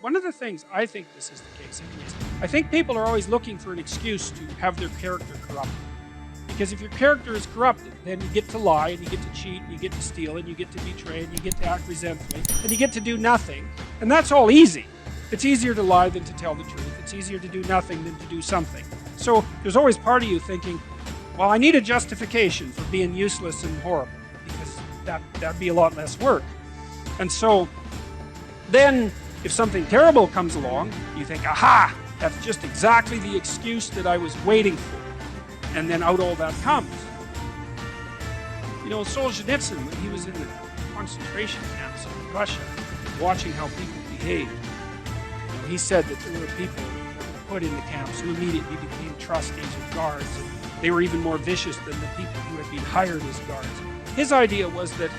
one of the things I think this is the case anyways, I think people are always looking for an excuse to have their character corrupted. Because if your character is corrupted, then you get to lie, and you get to cheat, and you get to steal, and you get to betray, and you get to act resentfully, and you get to do nothing. And that's all easy. It's easier to lie than to tell the truth. It's easier to do nothing than to do something. So there's always part of you thinking, well, I need a justification for being useless and horrible, because that'd be a lot less work. And so then if something terrible comes along, you think, aha, that's just exactly the excuse that I was waiting for. And then out all that comes. You know, Solzhenitsyn, when he was in the concentration camps in Russia, watching how people behaved, he said that there were people put in the camps who immediately became trustees or guards. And they were even more vicious than the people who had been hired as guards. His idea was that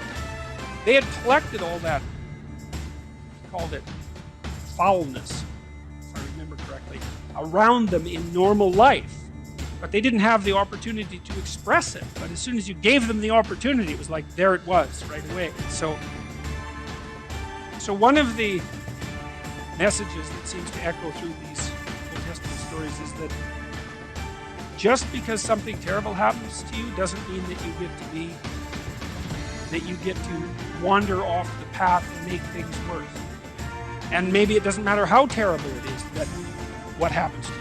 they had collected all that, he called it foulness, if I remember correctly, around them in normal life. But they didn't have the opportunity to express it. But as soon as you gave them the opportunity, it was like, there it was, right away. So one of the messages that seems to echo through these Old Testament stories is that just because something terrible happens to you doesn't mean that you get to wander off the path and make things worse. And maybe it doesn't matter how terrible it is that what happens to you.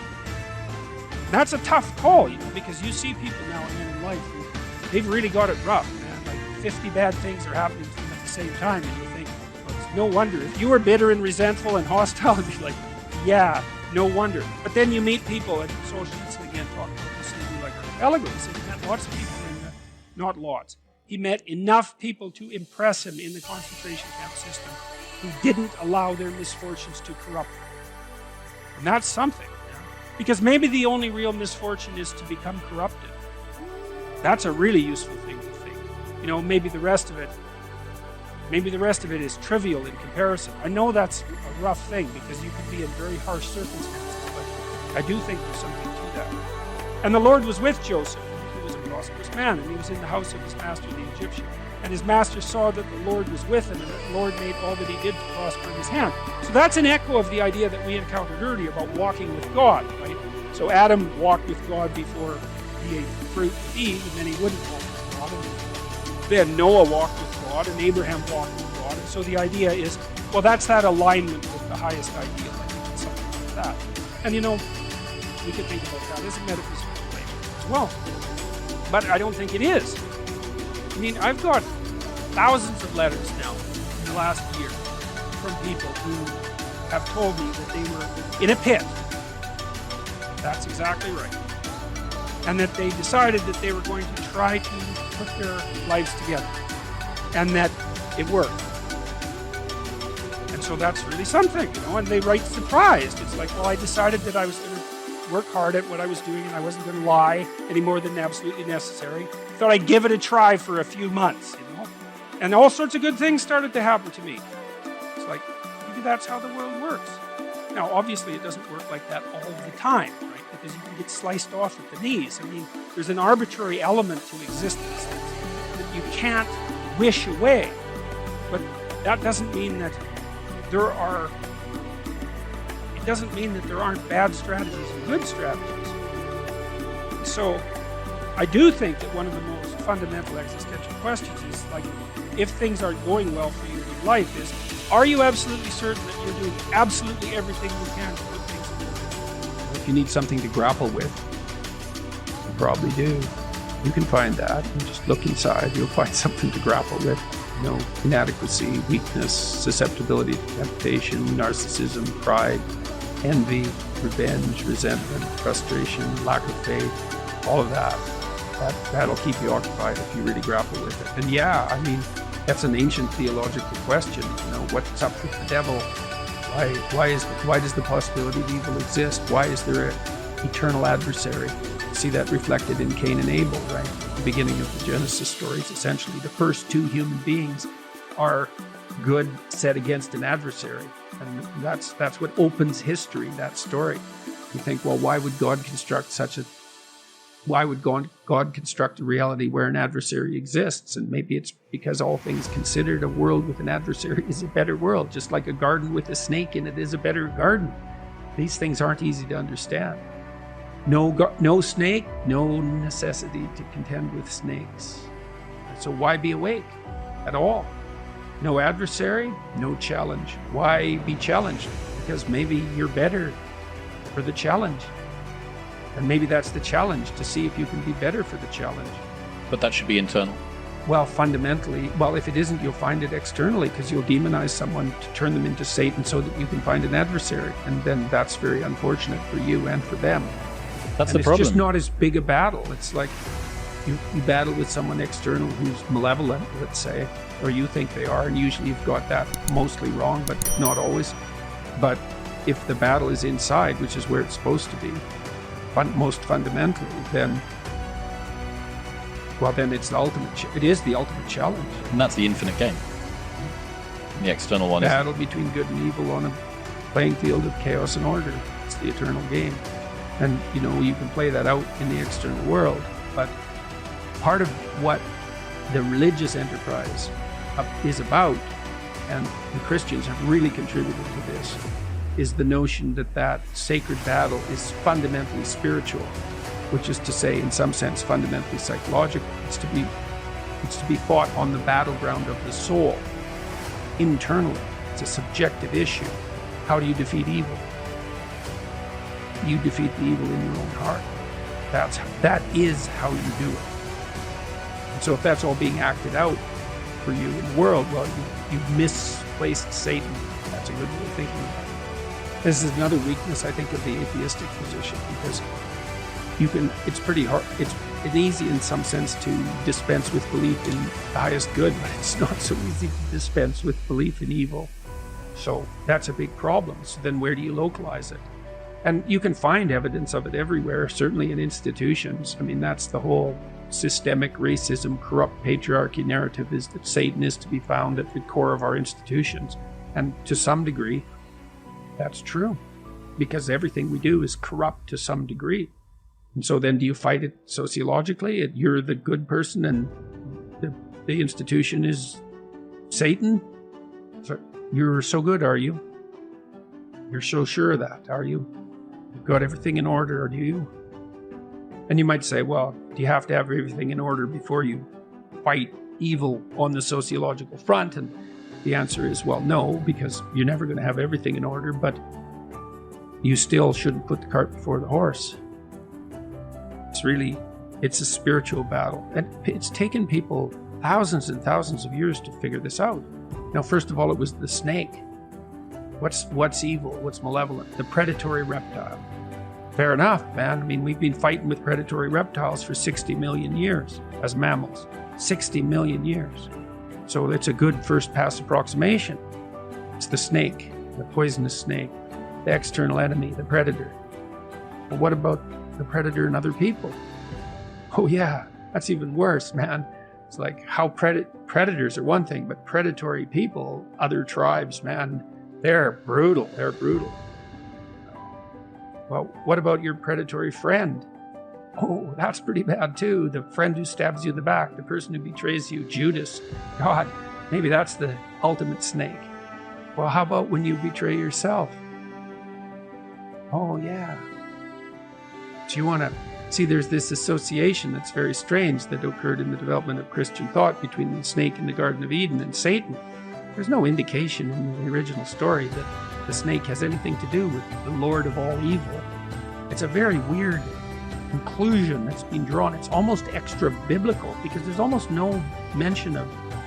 That's a tough call, you know, because you see people now and then in life who they've really got it rough, man. Like 50 bad things are happening to them at the same time, and you think, well, it's no wonder. If you were bitter and resentful and hostile, it'd be like, yeah, no wonder. But then you meet people, and Solzhenitsyn again talking about this in like Archipelago. He said he met lots of people not lots. He met enough people to impress him in the concentration camp system who didn't allow their misfortunes to corrupt them. And that's something. Because maybe the only real misfortune is to become corrupted. That's a really useful thing to think. You know, maybe the rest of it is trivial in comparison. I know that's a rough thing because you can be in very harsh circumstances, but I do think there's something to that. And the Lord was with Joseph. He was a prosperous man, and he was in the house of his master, the Egyptian. And his master saw that the Lord was with him, and that the Lord made all that he did to prosper in his hand. So that's an echo of the idea that we encountered earlier about walking with God, right? So Adam walked with God before he ate the fruit with Eve, and then he wouldn't walk with God. And then Noah walked with God, and Abraham walked with God. And so the idea is, well, that's that alignment with the highest ideal. I think it's something like that. And you know, we can think about that as a metaphysical thing as well. But I don't think it is. I mean, I've got thousands of letters now in the last year from people who have told me that they were in a pit. That's exactly right. And that they decided that they were going to try to put their lives together. And that it worked. And so that's really something, you know, and they write surprised. It's like, well, I decided that I was going to work hard at what I was doing and I wasn't going to lie any more than absolutely necessary. Thought I'd give it a try for a few months, you know. And all sorts of good things started to happen to me. It's like, maybe that's how the world works. Now, obviously, it doesn't work like that all the time, right? Because you can get sliced off at the knees. I mean, there's an arbitrary element to existence that you can't wish away. But that doesn't mean that there aren't bad strategies and good strategies. So I do think that one of the most fundamental existential questions is, like, if things aren't going well for you in life, is, are you absolutely certain that you're doing absolutely everything you can to put things in order? If you need something to grapple with, you probably do. You can find that. You just look inside, you'll find something to grapple with. You know, inadequacy, weakness, susceptibility to temptation, narcissism, pride, envy, revenge, resentment, frustration, lack of faith, all of that. That'll keep you occupied if you really grapple with it. And yeah, I mean, that's an ancient theological question. You know, what's up with the devil? Why does the possibility of evil exist? Why is there an eternal adversary? You see that reflected in Cain and Abel, right? At the beginning of the Genesis stories, essentially, the first two human beings are good set against an adversary. And that's what opens history, that story. You think, well, why would God construct such a why would God construct a reality where an adversary exists? And maybe it's because all things considered, a world with an adversary is a better world, just like a garden with a snake in it is a better garden. These things aren't easy to understand. No snake, no necessity to contend with snakes. So why be awake at all? No adversary, no challenge. Why be challenged? Because maybe you're better for the challenge. And maybe that's the challenge, to see if you can be better for the challenge. But that should be internal. Well, fundamentally, if it isn't, you'll find it externally, because you'll demonize someone to turn them into Satan so that you can find an adversary. And then that's very unfortunate for you and for them. That's and the problem. It's just not as big a battle. It's like you battle with someone external who's malevolent, let's say, or you think they are, and usually you've got that mostly wrong, but not always. But if the battle is inside, which is where it's supposed to be, most fundamentally, then it's it is the ultimate challenge. And that's the infinite game. And the external one is battle between good and evil on a playing field of chaos and order. It's the eternal game. And you can play that out in the external world, but part of what the religious enterprise is about, and the Christians have really contributed to this, is the notion that sacred battle is fundamentally spiritual, which is to say, in some sense, fundamentally psychological. It's to be fought on the battleground of the soul, internally. It's a subjective issue. How do you defeat evil? You defeat the evil in your own heart. That is how you do it. And so if that's all being acted out for you in the world, you've misplaced Satan. That's a good way of thinking about it. This is another weakness, I think, of the atheistic position, because it's pretty hard, it's easy in some sense to dispense with belief in the highest good, but it's not so easy to dispense with belief in evil. So that's a big problem. So then where do you localize it? And you can find evidence of it everywhere, certainly in institutions. I mean, that's the whole systemic racism, corrupt patriarchy narrative, is that Satan is to be found at the core of our institutions. And to some degree, that's true, because everything we do is corrupt to some degree. And so then do you fight it sociologically? You're the good person and the institution is Satan? So you're so good, are you? You're so sure of that, are you? You've got everything in order, or do you? And you might say, well, do you have to have everything in order before you fight evil on the sociological front? And the answer is, well, no, because you're never going to have everything in order, but you still shouldn't put the cart before the horse. It's a spiritual battle. And it's taken people thousands and thousands of years to figure this out. Now, first of all, it was the snake. What's evil? What's malevolent? The predatory reptile. Fair enough, man. I mean, we've been fighting with predatory reptiles for 60 million years as mammals. 60 million years. So it's a good first pass approximation. It's the snake, the poisonous snake, the external enemy, the predator. But what about the predator and other people? Oh yeah, that's even worse, man. It's like how predators are one thing, but predatory people, other tribes, man, they're brutal. They're brutal. Well, what about your predatory friend? Oh, that's pretty bad too. The friend who stabs you in the back, the person who betrays you, Judas. God, maybe that's the ultimate snake. Well, how about when you betray yourself? Oh, yeah. Do you want to see, there's this association that's very strange that occurred in the development of Christian thought between the snake in the Garden of Eden and Satan. There's no indication in the original story that the snake has anything to do with the Lord of all evil. It's a very weird conclusion that's been drawn. It's almost extra biblical, because there's almost no mention of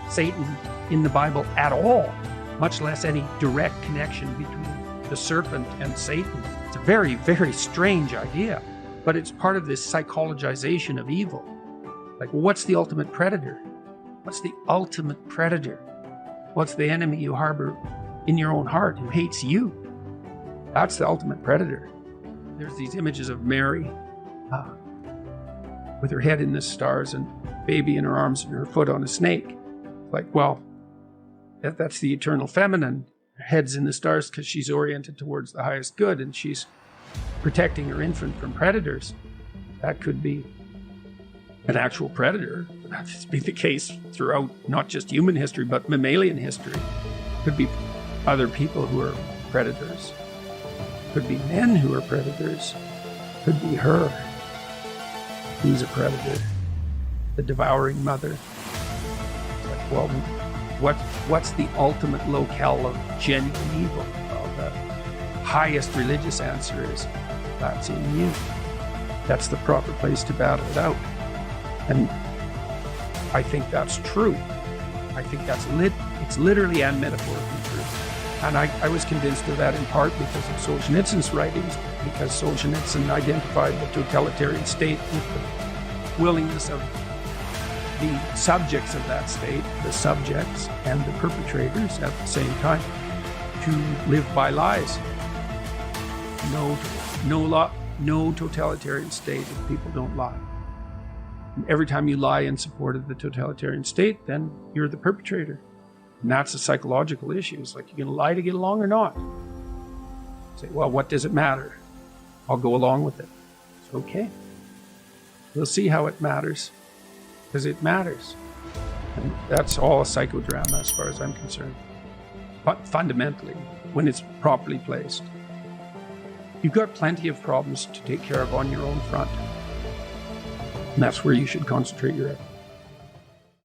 Satan in the Bible at all, much less any direct connection between the serpent and Satan. It's a very, very strange idea, but it's part of this psychologization of evil. Like, what's the ultimate predator? What's the ultimate predator? What's the enemy you harbor in your own heart who hates you? That's the ultimate predator. There's these images of Mary with her head in the stars and baby in her arms and her foot on a snake. Like, well, that's the eternal feminine. Her head's in the stars because she's oriented towards the highest good and she's protecting her infant from predators. That could be an actual predator. That's been the case throughout not just human history, but mammalian history. Could be other people who are predators. Could be men who are predators. Could be her, who's a predator. The devouring mother. It's like, well, what's the ultimate locale of genuine evil? Well, the highest religious answer is that's in you. That's the proper place to battle it out. And I think that's true. I think that's it's literally and metaphorically true. And I was convinced of that in part because of Solzhenitsyn's writings, because Solzhenitsyn identified the totalitarian state with the willingness of the subjects of that state, the subjects and the perpetrators at the same time, to live by lies. No totalitarian state if people don't lie. And every time you lie in support of the totalitarian state, then you're the perpetrator. And that's a psychological issue. It's like, you're going to lie to get along or not? Say, well, what does it matter? I'll go along with it. It's okay. We'll see how it matters, because it matters. And that's all a psychodrama as far as I'm concerned. But fundamentally, when it's properly placed, you've got plenty of problems to take care of on your own front. And that's where you should concentrate your efforts.